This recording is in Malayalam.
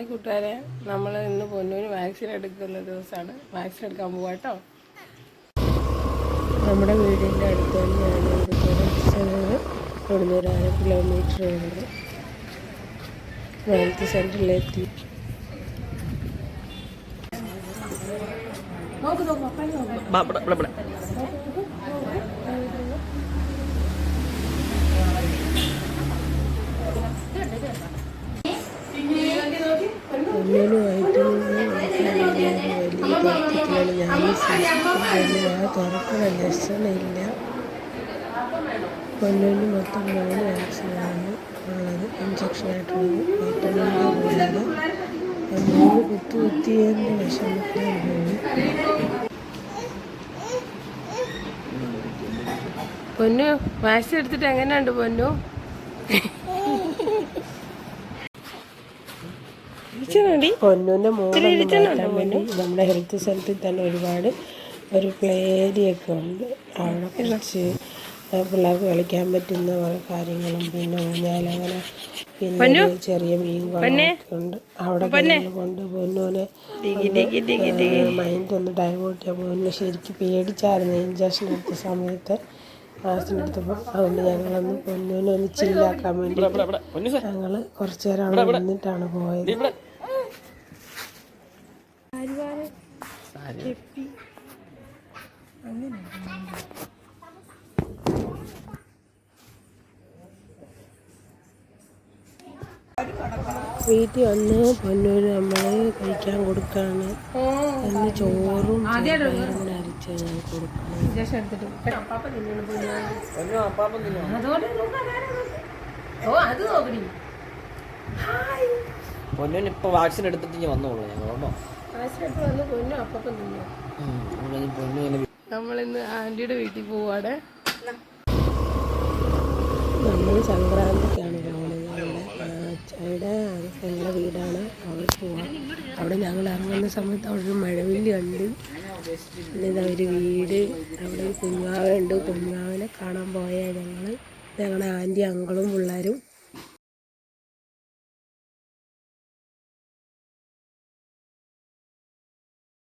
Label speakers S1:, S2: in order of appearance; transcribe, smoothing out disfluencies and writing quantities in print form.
S1: ഹായ് കൂട്ടുകാരെ, നമ്മൾ ഇന്ന് പൊന്നൂന് വാക്സിൻ എടുക്കുന്ന ദിവസമാണ്. വാക്സിൻ എടുക്കാൻ പോവാം കേട്ടോ. നമ്മുടെ വീടിൻ്റെ അടുത്ത് തന്നെയാണ് ഇത്. ഇവിടുന്ന് ഒരു 1/2 കിലോമീറ്റർ ഉണ്ട്. ഹെൽത്ത് സെൻ്ററിലെത്തി. പൊന്നൂനുമായിട്ട് വലിയ തർക്കത്തിലാണ് ഞാൻ. തുറക്കുന്ന ലക്ഷണമില്ല. പൊന്നൂന് മൊത്തം 3 വാക്സിനാണ് ഉള്ളത്, ഇഞ്ചക്ഷനായിട്ടുള്ളത്. വൈറ്റമിൻ്റെ കൂടാതെ 3 കുത്തിയതിൻ്റെ വിഷമത്തിലാണ് പൊന്നു. വാക്സിൻ എടുത്തിട്ട് എങ്ങനെയുണ്ട് പൊന്നു? പൊന്നൂൻ്റെ മോളൊന്നും മാറ്റാൻ വേണ്ടി നമ്മുടെ ഹെൽത്ത് സെൻ്ററിൽ തന്നെ ഒരു പ്ലേ ഏരിയൊക്കെ ഉണ്ട്. അവിടെ കുറച്ച് പിള്ളേർക്ക് കളിക്കാൻ പറ്റുന്ന കാര്യങ്ങളും പിന്നെ ഊഞ്ഞാൽ, അങ്ങനെ പിന്നെ ചെറിയ മീനുകളൊക്കെ ഉണ്ട്. അവിടെ കൊണ്ട് പൊന്നൂനെ മൈൻഡ് ഒന്ന് ഡൈവേർട്ട് ചെയ്യാൻ. പൊന്നു ശരിക്കും പേടിച്ചായിരുന്നു ഇഞ്ചക്ഷൻ എടുത്ത സമയത്ത്, വാക്സിൻ എടുത്തപ്പോൾ. അതുകൊണ്ട് ഞങ്ങളൊന്ന് പൊന്നൂനെ ഒന്ന് ചില്ലാക്കാൻ വേണ്ടി ഞങ്ങൾ കുറച്ച് നേരം അവിടെ നിന്നിട്ടാണ് പോയത്. വീട്ടിൽ വന്ന് പൊന്നൂന് നമ്മൾ കഴിക്കാൻ കൊടുക്കാണ്. അന്ന് ചോറും അരച്ച് കൊടുക്കണം.
S2: പൊന്നൂന് ഇപ്പൊ വാക്സിൻ എടുത്തിട്ട് വന്നോളൂ.
S1: നമ്മളിന്ന് ആൻറ്റിയുടെ വീട്ടിൽ പോവാടെ. നമ്മൾ സംക്രാന്തിക്കാണ് പോകുന്നത്. അച്ഛയുടെ ഞങ്ങളുടെ വീടാണ്, അവിടെ പോവാം. അവിടെ ഞങ്ങൾ ഇറങ്ങുന്ന സമയത്ത് അവിടെ ഒരു മഴവില്ല് കണ്ട്. പിന്നെ ഇതൊരു വീട്, അവിടെ ഒരു കുഞ്ഞാവുണ്ട്. കുഞ്ഞാവിനെ കാണാൻ പോയാൽ ഞങ്ങളുടെ ആൻറ്റി അങ്കിളും പിള്ളേരും